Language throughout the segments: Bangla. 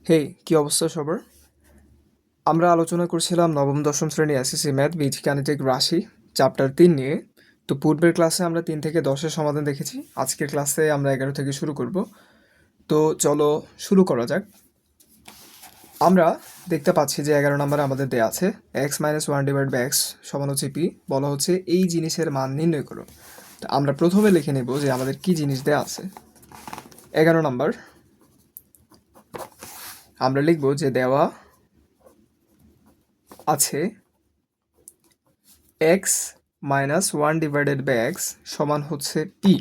হেই, কি অবস্থা সবার? আমরা আলোচনা করছিলাম নবম দশম শ্রেণী এসএসসি ম্যাথ বীজগাণিতিক রাশি চ্যাপ্টার 3 নিয়ে। তো পূর্বের ক্লাসে আমরা 3 থেকে 10-এর সমাধান দেখেছি। আজকের ক্লাসে আমরা 11 থেকে শুরু করব। তো চলো শুরু করা যাক। আমরা দেখতে পাচ্ছি যে 11 নম্বরে আমাদের দেয়া আছে x minus one divide by x সমান হচ্ছে পি। বলা হচ্ছে এই জিনিসের মান নির্ণয় করো। তো আমরা প্রথমে লিখে নেব যে আমাদের কি জিনিস দেয়া আছে। 11 নম্বর আমরা লিখব যে দেওয়া আছে x minus one divided by x সমান হচ্ছে পি।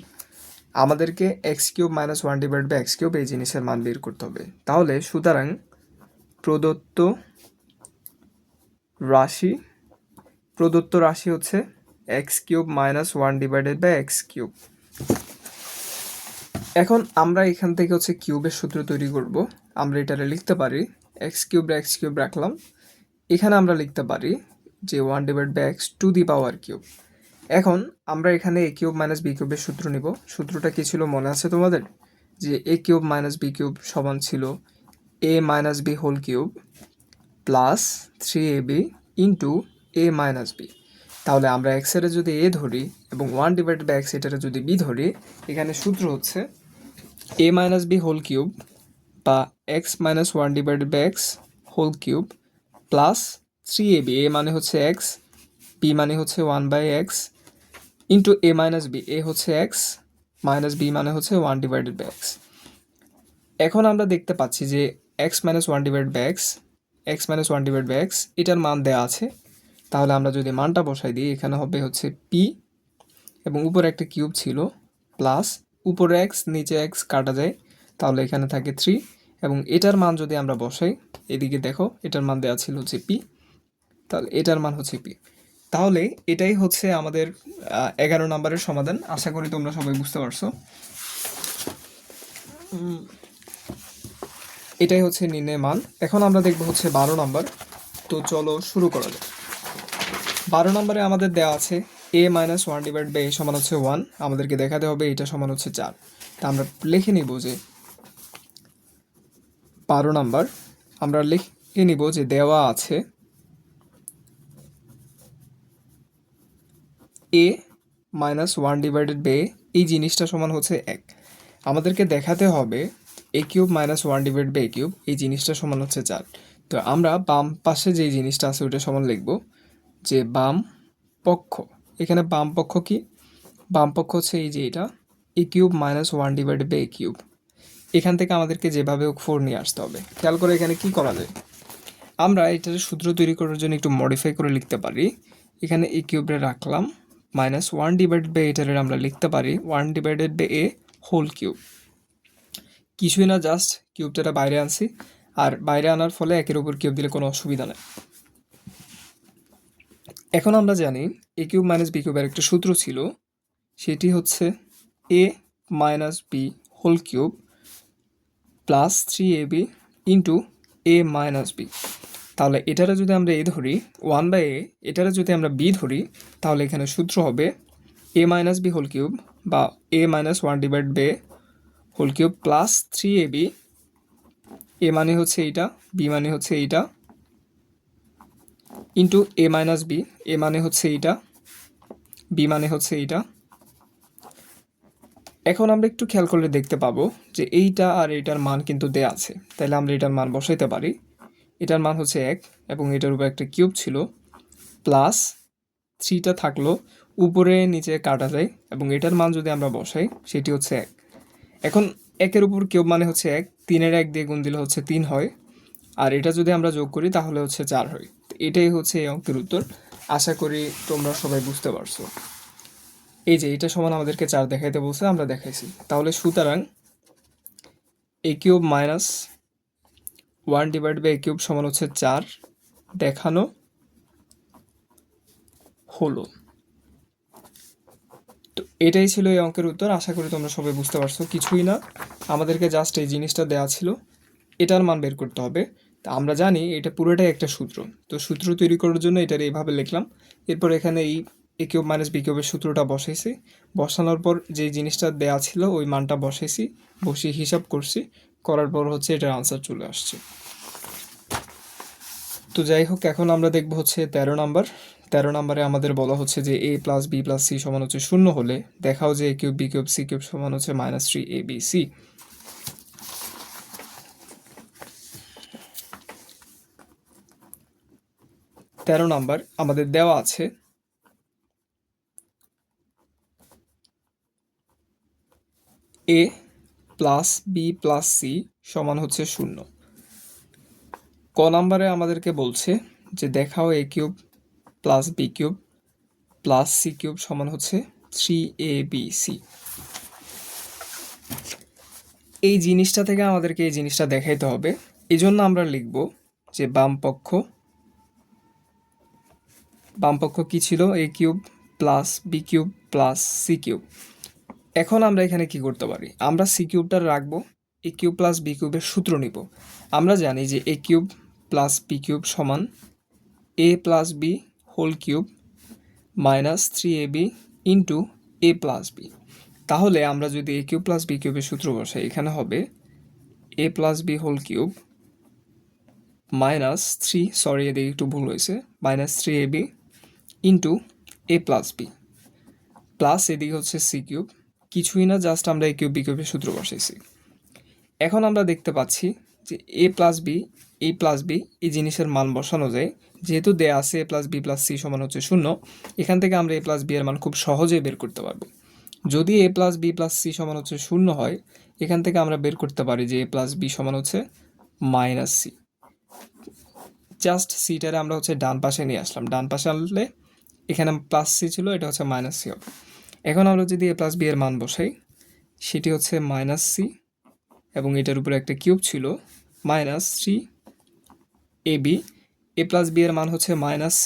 আমাদেরকে x cube minus one divide by x cube এই জিনিসের মান বের করতে হবে। তাহলে সুতরাং প্রদত্ত রাশি হচ্ছে x cube minus one divided by x cube. এখন আমরা এখান থেকে হচ্ছে কিউবের সূত্র তৈরি করব। আমরা এটারে লিখতে পারি এক্স কিউব রাখলাম। এখানে আমরা লিখতে পারি যে one divide by x to the power cube. এখন আমরা এখানে এ কিউব মাইনাস বি কিউবের সূত্র নিব। সূত্রটা কি ছিল মনে আছে তোমাদের? যে A cube minus B cube সমান ছিল A minus B whole cube plus 3ab into A minus B. তাহলে আমরা এক্সের যদি এ ধরি এবং ওয়ান ডিভাইড বাই এক্স এটারে যদি বি ধরি, এখানে সূত্র হচ্ছে A minus B whole cube বা X minus one divided by X whole cube plus 3ab। A মানে হচ্ছে এক্স, বি মানে হচ্ছে one by X into A minus B. A হচ্ছে এক্স মাইনাস বি মানে হচ্ছে ওয়ান ডিভাইডেড বাই এক্স। এখন আমরা দেখতে পাচ্ছি যে x minus one divide by x এটার মান দেওয়া আছে। তাহলে আমরা যদি মানটা বসাই দিই, এখানে হবে হচ্ছে পি এবং উপরে একটা কিউব ছিল প্লাস উপরে এক্স নিচে এক্স কাটা যায়, তাহলে এখানে থাকে 3 এবং এটার মান যদি আমরা বসাই, এদিকে দেখো এটার মান দেওয়া ছিল হচ্ছে পি, তাহলে এটার মান হচ্ছে পি। তাহলে এটাই হচ্ছে আমাদের 11 নম্বরের সমাধান। আশা করি তোমরা সবাই বুঝতে পারছো। এটাই হচ্ছে নির্ণয় মান। এখন আমরা দেখব হচ্ছে 12 নম্বর। তো চলো শুরু করা যাক। 12 নম্বরে আমাদের দেওয়া আছে A minus one divide by এ সমান হচ্ছে 1। আমাদেরকে দেখাতে হবে এটা সমান হচ্ছে 4। তা আমরা লিখে নিব যে 12 নম্বর আমরা লিখে নিব যে দেওয়া আছে A minus one divided by এই জিনিসটা সমান হচ্ছে 1। আমাদেরকে দেখাতে হবে A cube minus one divide by A cube এই জিনিসটা সমান হচ্ছে 4। তো আমরা বাম পাশে যে জিনিসটা আছে ওইটা সমান লিখব যে বাম পক্ষ। এখানে বাম পক্ষ কি? বাম পক্ষ হচ্ছে এই যে এটা A cube minus one divided by A cube. এখান থেকে আমাদেরকে যেভাবে হোক 4 নিয়ে আসতে হবে। খেয়াল করে এখানে কি করা যায়, আমরা এটার সূত্র তৈরি করার জন্য একটু মডিফাই করে লিখতে পারি। এখানে এ কিউবরে রাখলাম মাইনাস ওয়ান ডিভাইডেড বাই এটারে আমরা লিখতে পারি one divided by a whole cube. কিছুই না, জাস্ট কিউবটা বাইরে আনছি, আর বাইরে আনার ফলে একের উপর কিউব দিলে কোনো অসুবিধা নেই। এখন আমরা জানি এ কিউব মাইনাস বি কিউবের একটা সূত্র ছিল, সেটি হচ্ছে A minus B whole cube plus 3ab into A minus B. তাহলে এটারে যদি আমরা এ ধরি ওয়ান বাই এ, এটারে যদি আমরা বি ধরি, তাহলে এখানে সূত্র হবে A minus B whole cube বা A minus one divide by whole cube plus 3ab। A মানে হচ্ছে এইটা, বি মানে হচ্ছে এইটা into A minus B. A মানে হচ্ছে এইটা, বি মানে হচ্ছে এইটা। এখন আমরা একটু খেয়াল করলে দেখতে পাবো যে এইটা আর এইটার মান কিন্তু দেয়া আছে, তাহলে আমরা এটার মান বসাইতে পারি। এটার মান হচ্ছে 1 এবং এটার উপর একটা কিউব ছিল প্লাস 3টা থাকলো, উপরে নিচে কাটা যায় এবং এটার মান যদি আমরা বসাই সেটি হচ্ছে 1। এখন 1-এর উপর কিউব মানে হচ্ছে 1, 3-এর 1 দিয়ে গুণ দিলে হচ্ছে 3 হয়, আর এটা যদি আমরা যোগ করি তাহলে হচ্ছে 4 হয়। তো এটাই হচ্ছে এই অঙ্কের উত্তর। আশা করি তোমরা সবাই বুঝতে পারছো। এই যে এটা সমান আমাদেরকে 4 দেখাইতে বলছে, আমরা দেখাইছি। তাহলে সুতরাং A cube minus one divide by A cube সমান হচ্ছে 4 দেখানো হলো। তো এটাই ছিল এই অঙ্কের উত্তর। আশা করি তোমরা সবাই বুঝতে পারছো। কিছুই না, আমাদেরকে জাস্ট এই জিনিসটা দেওয়া ছিল, এটার মান বের করতে হবে। তা আমরা জানি এটা পুরোটাই একটা সূত্র, তো সূত্র তৈরি করার জন্য এটার এইভাবে লিখলাম। এরপর এখানে এই এ কিউব মাইনাস বি কিউবের সূত্রটা বসাইছি, বসানোর পর যে জিনিসটা দেওয়া ছিল ওই মানটা বসাইছি, বসিয়ে হিসাব করছি, করার পর হচ্ছে এটার আনসার চলে আসছে। তো যাই হোক, এখন আমরা দেখব হচ্ছে 13 নাম্বার। 13 নাম্বারে আমাদের বলা হচ্ছে যে a plus b plus c সমান হচ্ছে 0 হলে দেখাও যে a cube b cube c cube সমান হচ্ছে -3abc। 13 নাম্বার আমাদের দেওয়া আছে a plus b plus c সমান হচ্ছে 0। ক নাম্বারে আমাদেরকে বলছে যে দেখাও a cube plus b cube plus c cube সমান হচ্ছে 3abc। এই জিনিসটা থেকে আমাদেরকে এই জিনিসটা দেখাইতে হবে। এই জন্য আমরা লিখব যে বামপক্ষ কি ছিল, a cube plus b cube plus c cube. এখন আমরা এখানে কি করতে পারি, আমরা c কিউবটা রাখবো, a কিউব প্লাস b কিউবের সূত্র নিব। আমরা জানি যে a cube plus b cube সমান a plus b whole cube -3ab into a plus b। তাহলে আমরা যদি a কিউব প্লাস b কিউবের সূত্র বসাই, এখানে হবে a plus b whole cube এদিকে একটু ভুল হয়েছে, -3ab into a plus b plus এদিকে হচ্ছে c কিউব, কিছুই না, জাস্ট আমরা a কিউব b কিউবের সূত্র বসাইছি। এখন আমরা দেখতে পাচ্ছি যে a প্লাস b এই জিনিসের মান বসানো যায়। যেহেতু দেয়া আছে a plus b plus c সমান হচ্ছে 0, এখান থেকে আমরা a প্লাস b এর মান খুব সহজেই বের করতে পারবো। যদি a plus b plus c সমান হচ্ছে 0 হয়, এখান থেকে আমরা বের করতে পারি যে a প্লাস b সমান হচ্ছে -c। জাস্ট সিটারে আমরা হচ্ছে ডান পাশে নিয়ে আসলাম, ডান পাশে আনলে এখানে প্লাস সি ছিল, এটা হচ্ছে -c হবে। এখন আমরা যদি a প্লাস b এর মান বসাই, সেটি হচ্ছে -c এবং এটার উপরে একটা কিউব ছিল -3ab। a প্লাস b এর মান হচ্ছে -c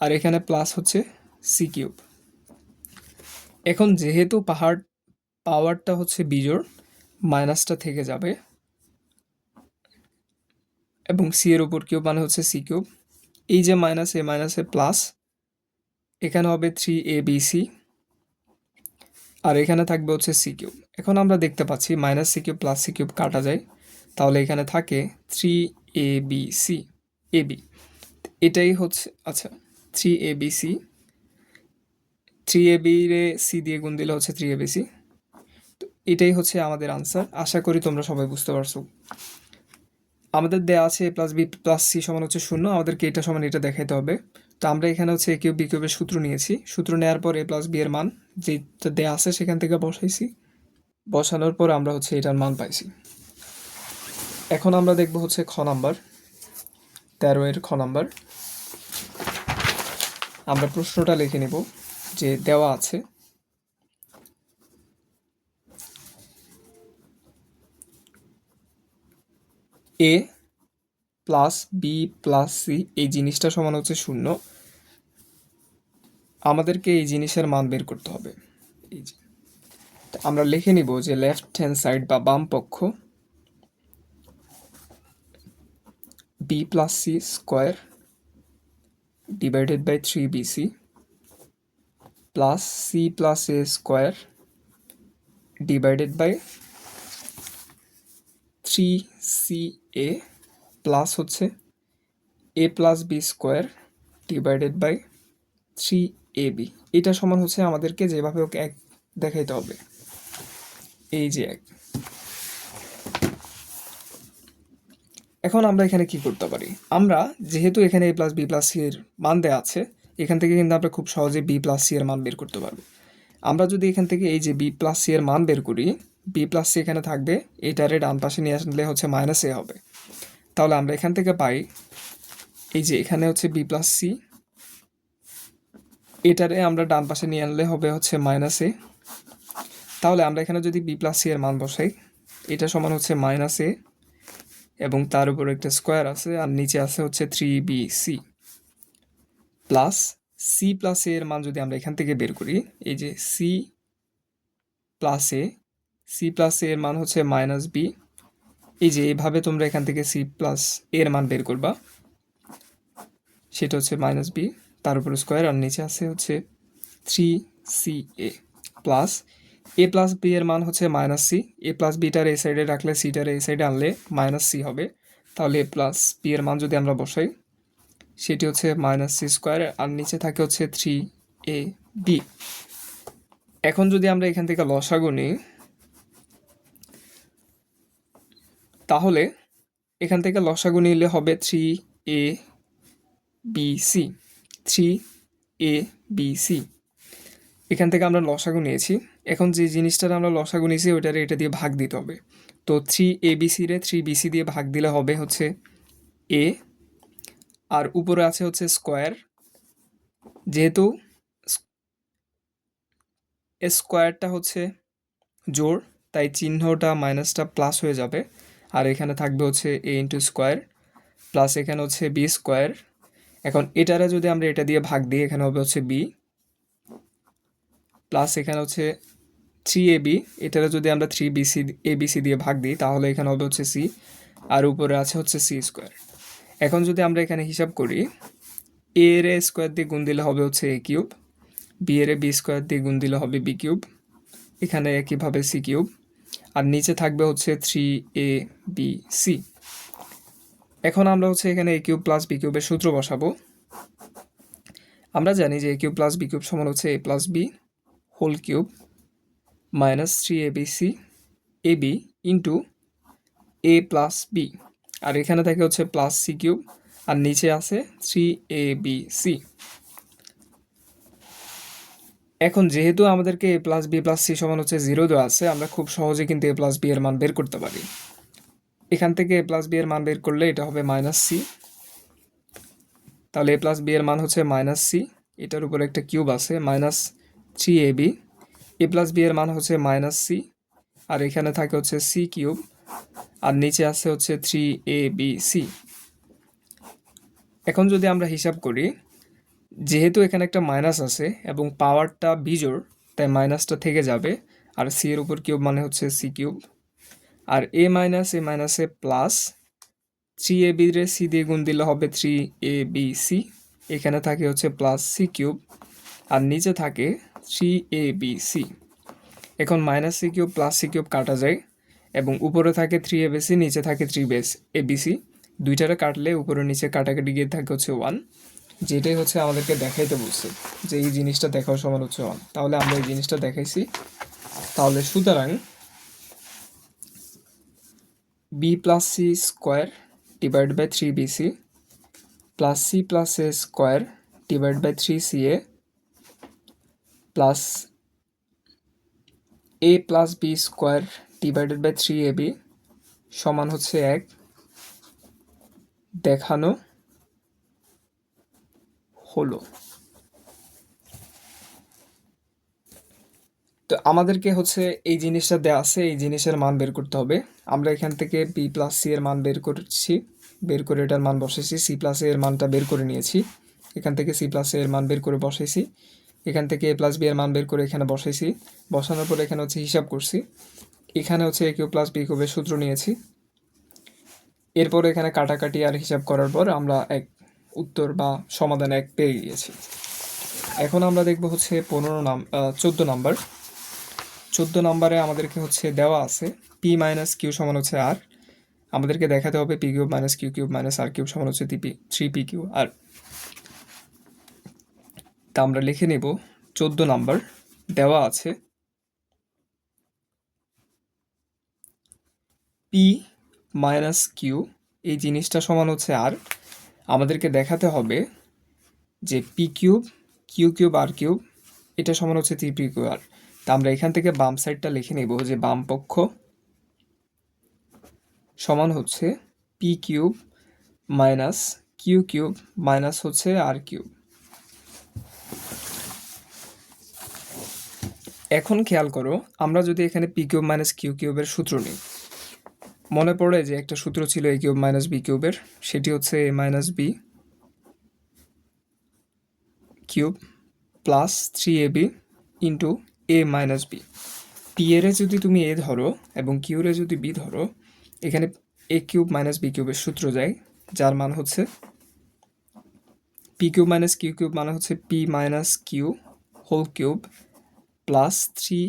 আর এখানে প্লাস হচ্ছে c কিউব। এখন যেহেতু পাওয়ারটা হচ্ছে বিজোড়, মাইনাসটা থেকে যাবে এবং c এর উপর কিউব মানে হচ্ছে c কিউব। এই যে মাইনাসে প্লাস, এখানে হবে 3abc আর এখানে থাকবে হচ্ছে c কিউব। এখন আমরা দেখতে পাচ্ছি -c cube plus c cube কাটা যায়, তাহলে এখানে থাকে 3abc ab। এটাই হচ্ছে, আচ্ছা 3abc, 3ab রে c দিয়ে গুণ দিলে হচ্ছে 3abc। তো এটাই হচ্ছে আমাদের আনসার। আশা করি তোমরা সবাই বুঝতে পারছো। আমাদের দেয়া আছে a plus b plus c সমান হচ্ছে 0, আমাদেরকে এটা সমান এটা দেখাইতে হবে। তো আমরা এখানে হচ্ছে a কিউব b কিউবের সূত্র নিয়েছি, সূত্র নেওয়ার পর a প্লাস b এর মান যেটা দেয়া আছে সেখান থেকে বসাইছি, বসানোর পর আমরা হচ্ছে এটার মান পাইছি। এখন আমরা দেখব হচ্ছে খ নাম্বার, 13 এর খ নাম্বার। আমরা প্রশ্নটা লিখে নেব যে দেওয়া আছে a plus b plus c এই জিনিসটা সমান হচ্ছে 0। আমাদেরকে এই জিনিসের মান বের করতে হবে। এই যে আমরা লিখে নিব যে লেফট হ্যান্ড সাইড বা বাম পক্ষ b plus c square divided by 3bc plus c plus a square divided by 3ca plus হচ্ছে a plus b square divided by 3ab। এটা সমান হচ্ছে আমাদেরকে যেভাবে ওকে এক দেখাইতে হবে, এই যে এক। এখন আমরা এখানে কি করতে পারি, আমরা যেহেতু এখানে a plus b plus c এর মান দেওয়া আছে, এখান থেকে কিন্তু আমরা খুব সহজে বি প্লাস সি এর মান বের করতে পারবো। আমরা যদি এখান থেকে এই যে বি প্লাস সি এর মান বের করি, বি প্লাস সি এখানে থাকবে, এটারে ডান পাশে নিয়ে আসলে হচ্ছে -a হবে। তাহলে আমরা এখান থেকে পাই এই যে এখানে হচ্ছে বি প্লাস সি, এটারে আমরা ডান পাশে নিয়ে আনলে হবে হচ্ছে -a। তাহলে আমরা এখানে যদি বি প্লাস সি এর মান বসাই, এটা সমান হচ্ছে -a এবং তার উপর একটা স্কোয়ার আছে আর নিচে আছে হচ্ছে 3bc প্লাস সি প্লাস এ এর মান যদি আমরা এখান থেকে বের করি, এই যে সি প্লাস এ এর মান হচ্ছে -b। এই যে এইভাবে তোমরা এখান থেকে সি প্লাস এর মান বের করবা, সেটা হচ্ছে -b, তার উপর স্কোয়ার আর নিচে আছে হচ্ছে 3ca plus a plus B এর মান হচ্ছে মাইনাস সি, এ প্লাস বিটার এই সাইডে রাখলে সিটার এই সাইডে আনলে মাইনাস সি হবে। তাহলে এ প্লাস বি এর মান যদি আমরা বসাই সেটি হচ্ছে মাইনাস সি স্কোয়ার, আর নিচে থাকে হচ্ছে 3ab। এখন যদি আমরা এখান থেকে লসাগু নিই তাহলে এখান থেকে লসাগু নিলে হবে 3abc, 3abc। এখান থেকে আমরা লসাগু নিয়েছি। এখন যে জিনিসটার আমরা লসাগু নিয়েছি ওইটারে এটা দিয়ে ভাগ দিতে হবে। তো 3abc রে 3bc দিয়ে ভাগ দিলে হবে হচ্ছে a, আর উপরে আছে হচ্ছে স্কোয়ার। যেহেতু স্কোয়ারটা হচ্ছে জোড়, তাই চিহ্নটা মাইনাসটা প্লাস হয়ে যাবে, আর এখানে থাকবে হচ্ছে a ইন্টু স্কোয়ার প্লাস এখানে হচ্ছে বি স্কোয়ার। এখন এটারে যদি আমরা এটা দিয়ে ভাগ দিই এখানে হবে হচ্ছে বি প্লাস এখানে হচ্ছে 3ab, এটারে যদি আমরা 3abc দিয়ে ভাগ দিই তাহলে এখানে হবে হচ্ছে সি, আর উপরে আছে হচ্ছে সি স্কোয়ার। এখন যদি আমরা এখানে হিসাব করি, এ এর স্কোয়ার দিয়ে গুণ দিলে হবে হচ্ছে এ কিউব, বি এর বি স্কোয়ার দিয়ে গুণ দিলে হবে বি কিউব, এখানে একইভাবে সি কিউব, আর নিচে থাকবে হচ্ছে 3abc। এখন আমরা হচ্ছে এখানে এ কিউব প্লাস বি কিউবের সূত্র বসাবো। আমরা জানি যে A cube plus B cube সমান হচ্ছে A plus B whole cube minus 3abc ab into A plus B, আর এখানে থাকে হচ্ছে প্লাস সি কিউব, আর নিচে আছে 3abc। এখন যেহেতু আমাদেরকে এ প্লাস বি প্লাস সি সমান হচ্ছে 0 দেওয়া আছে, আমরা খুব সহজে কিন্তু এ প্লাস বি এর মান বের করতে পারি। এখান থেকে এ প্লাস বি এর মান বের করলে এটা হবে মাইনাস সি। তাহলে এ প্লাস বি এর মান হচ্ছে মাইনাস সি, এটার উপরে একটা কিউব আছে মাইনাস 3ab, এ প্লাস বি এর মান হচ্ছে মাইনাস সি, আর এখানে থাকে হচ্ছে সি কিউব, আর নিচে আছে হচ্ছে 3abc। এখন যদি আমরা হিসাব করি, যেহেতু এখানে একটা মাইনাস আছে এবং পাওয়ারটা বিজোড় তাই মাইনাসটা থেকে যাবে, আর সি এর উপর কিউব মানে হচ্ছে সি কিউব, আর এ মাইনাসে প্লাস 3ab রে সি দিয়ে গুণ দিলে হবে 3abc, এখানে থাকে হচ্ছে প্লাস সি কিউব, আর নিচে থাকে 3abc। এখন minus c cube plus c cube কাটা যায় এবং উপরে থাকে 3abc, নিচে থাকে 3abc, দুইটারে কাটলে উপরে নিচে কাটাকাটি গিয়ে থাকে হচ্ছে 1, যেটাই হচ্ছে আমাদেরকে দেখাইতে বলছে যে এই জিনিসটা দেখাও সমান হচ্ছে 1। তাহলে আমরা এই জিনিসটা দেখাইছি। তাহলে সুতরাং b plus c square divide by 3bc plus c plus a square divide by 3ca plus a plus b square divided by 3ab সমান হচ্ছে 1 দেখানো হলো। তো আমাদেরকে হচ্ছে এই জিনিসটা দেওয়া আছে, এই জিনিসের মান বের করতে হবে। আমরা এখান থেকে বি প্লাস সি এর মান বের করছি, বের করে এটার মান বসাইছি, সি প্লাস এর মানটা বের করে নিয়েছি, এখান থেকে সি প্লাস এর মান বের করে বসাইছি, এখান থেকে এ প্লাস বি এর মান বের করে এখানে বসাইছি, বসানোর পর এখানে হচ্ছে হিসাব করছি, এখানে হচ্ছে এ কিউব প্লাস বি কিউবের সূত্র নিয়েছি। এরপর এখানে কাটাকাটি আর হিসাব করার পর আমরা এক উত্তর বা সমাধান 1 পেয়ে গিয়েছি। এখন আমরা দেখব হচ্ছে 14 নাম্বারে আমাদেরকে হচ্ছে দেওয়া আছে পি মাইনাস কিউ সমান হচ্ছে আর, আমাদেরকে দেখাতে হবে P cube minus Q cube minus R cube সমান হচ্ছে 3p কিউ আর। তা আমরা লিখে নেব 14 নাম্বার দেওয়া আছে পি মাইনাস কিউ, এই জিনিসটা সমান হচ্ছে আর, আমাদেরকে দেখাতে হবে যে পি কিউব কিউ কিউব আর কিউব এটা সমান হচ্ছে 3p কিউ আর। তা আমরা এখান থেকে বাম সাইডটা লিখে নেব যে বাম পক্ষ সমান হচ্ছে P cube minus Q cube minus হচ্ছে আর কিউব। এখন খেয়াল করো, আমরা যদি এখানে পি কিউব মাইনাস কিউ কিউবের সূত্র নিই, মনে পড়ে যে একটা সূত্র ছিল এ কিউব মাইনাস বি কিউবের, সেটি হচ্ছে A minus B cube plus 3ab into A minus B. P এর যদি তুমি এ ধরো এবং কিউরে যদি বি ধরো, এখানে এ কিউব মাইনাস বি কিউবের সূত্র যায়, যার মান হচ্ছে P cube minus Q cube মানে হচ্ছে P minus Q whole cube plus 3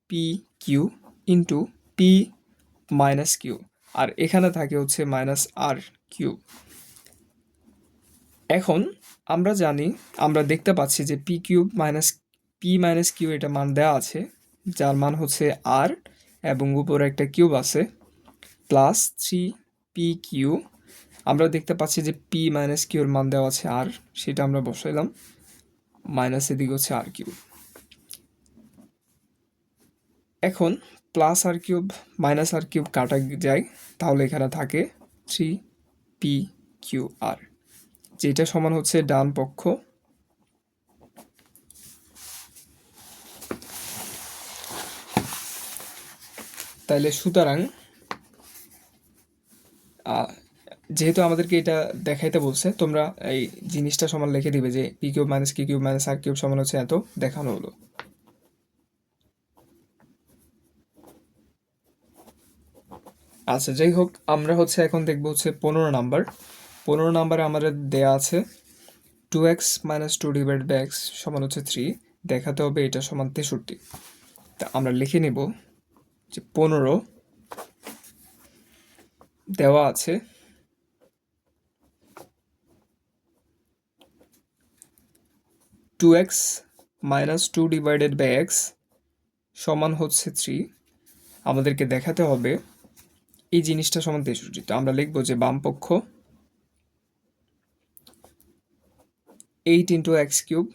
P Q into P minus Q, আর এখানে থাকে হচ্ছে মাইনাস আর কিউ। এখন আমরা দেখতে পাচ্ছি যে পি মাইনাস কিউ এটা মান দেওয়া আছে, যার মান হচ্ছে আর, এবং উপরে একটা কিউব আছে, প্লাস 3 পি কিউ। আমরা দেখতে পাচ্ছি যে পি মাইনাস কিউর মান দেওয়া আছে আর, সেটা আমরা বসাইলাম, মাইনাস এদিকে হচ্ছে আর কিউব। এখন প্লাস আর কিউব মাইনাস আর কিউব কাটা যায়, তাহলে এখানে থাকে 3 পি কিউ আর, যেটা সমান হচ্ছে ডান পক্ষ। তাইলে সুতরাং যেহেতু আমাদেরকে এটা দেখাইতে বলছে, তোমরা এই জিনিসটা সমান লিখে দিবে যে P cube minus Q cube minus R cube সমান হচ্ছে এত, দেখানো হলো। আচ্ছা, যাই হোক, আমরা হচ্ছে এখন দেখবো হচ্ছে 15 নাম্বার। 15 নাম্বারে আমাদের দেয়া আছে 2x minus 2 divide by x সমান হচ্ছে 3, দেখাতে হবে এটা সমান 63। তা আমরা লিখে নেব যে 15 দেওয়া আছে 2x minus 2 divided by x সমান হচ্ছে 3, আমাদেরকে দেখাতে হবে এই জিনিসটা সমান 63। তো আমরা লিখবো যে বাম পক্ষ 8 into x cube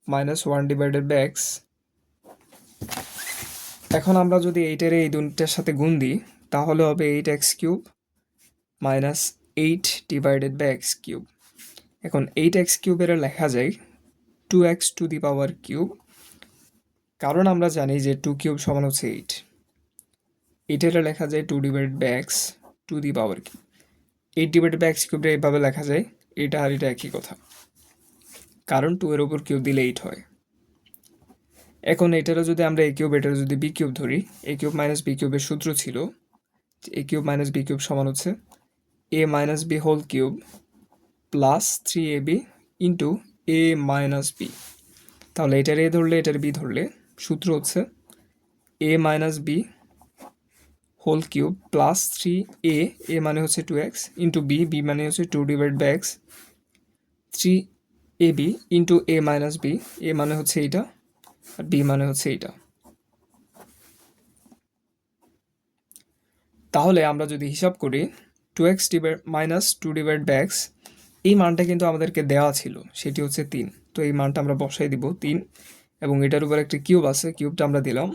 minus 1 divided by x. এখন আমরা যদি এইটার এই দুটার সাথে গুণ দিই, তাহলে হবে 8x cube minus 8 divided by x cube. এখন 8x কিউবের লেখা যায় 2x two the power cube, কারণ আমরা জানি যে 2 কিউব সমান হচ্ছে 8। এটার লেখা যায় 2 divided by x to the power cube. 8 divided by X কিউবটা এইভাবে লেখা যায়, এটা আর এটা একই কথা, কারণ 2 এর উপর কিউব দিলে 8 হয়। এখন এটারও যদি আমরা এ কিউব, এটারও যদি বি কিউব ধরি, এ কিউব মাইনাস বি কিউবের সূত্র ছিল A cube minus B cube সমান হচ্ছে A minus B whole cube plus 3ab into A minus B. তাহলে এটার এ ধরলে এটার বি ধরলে সূত্র হচ্ছে A minus B whole cube plus 3a, A মানে হচ্ছে 2x ইন্টু বি, বি মানে হচ্ছে 2 divide by X, 3ab into A minus B, A মানে হচ্ছে এইটা আর বি মানে হচ্ছে এইটা। তাহলে আমরা যদি হিসাব করি 2x minus 2 divide by x, এই মানটা কিন্তু আমাদেরকে দেওয়া ছিল, সেটি হচ্ছে 3। তো এই মানটা আমরা বসাই দিব 3, এবং এটার উপর একটা কিউব আছে, কিউবটা আমরা দিলাম,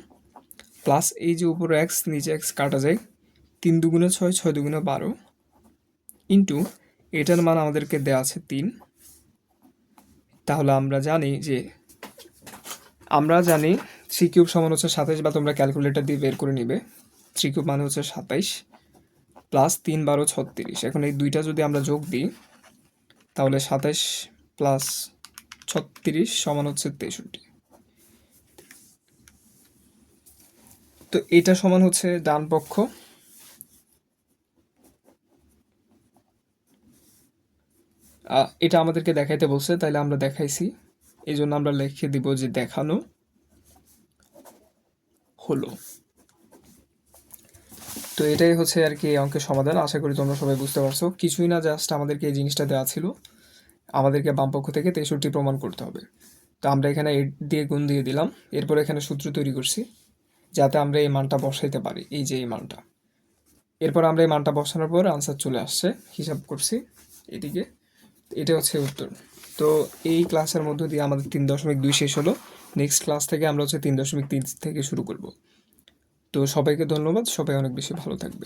প্লাস এই যে উপরে এক্স নিচে এক্স কাটা যায়, 3 দুগুণে 6, 6 দুগুণে 12, ইন্টু এটার মান আমাদেরকে দেওয়া আছে 3। তাহলে আমরা জানি 3 কিউব সমান হচ্ছে 27, বা তোমরা ক্যালকুলেটর দিয়ে বের করে নিবে। 3 কিউব মানে হচ্ছে 27 প্লাস 3 12 36। এখন এই দুইটা যদি আমরা যোগ দিই, তাহলে 27 প্লাস 36 সমান হচ্ছে 63। তো এটা সমান হচ্ছে ডান পক্ষ। এটা আমাদেরকে দেখাইতে বলছে, তাইলে আমরা দেখাইছি, এই জন্য আমরা লিখে দিব যে দেখানো হলো। তো এটাই হচ্ছে আর কি এই অঙ্কের সমাধান। আশা করি তোমরা সবাই বুঝতে পারছো। কিছুই না, জাস্ট আমাদেরকে এই জিনিসটা দেওয়া ছিল, আমাদেরকে বাম পক্ষ থেকে 63 প্রমাণ করতে হবে। তো আমরা এখানে 8 দিয়ে গুণ দিয়ে দিলাম, এরপর এখানে সূত্র তৈরি করছি যাতে আমরা এই মানটা বসাইতে পারি, এই যে এই মানটা। এরপর আমরা এই মানটা বসানোর পর আনসার চলে আসছে, হিসাব করছি এদিকে, এটা হচ্ছে উত্তর। তো এই ক্লাসের মধ্য দিয়ে আমাদের 3.2 শেষ হলো। নেক্সট ক্লাস থেকে আমরা হচ্ছে 3.3 থেকে শুরু করব। তো সবাইকে ধন্যবাদ, সবাই অনেক বেশি ভালো থাকবে।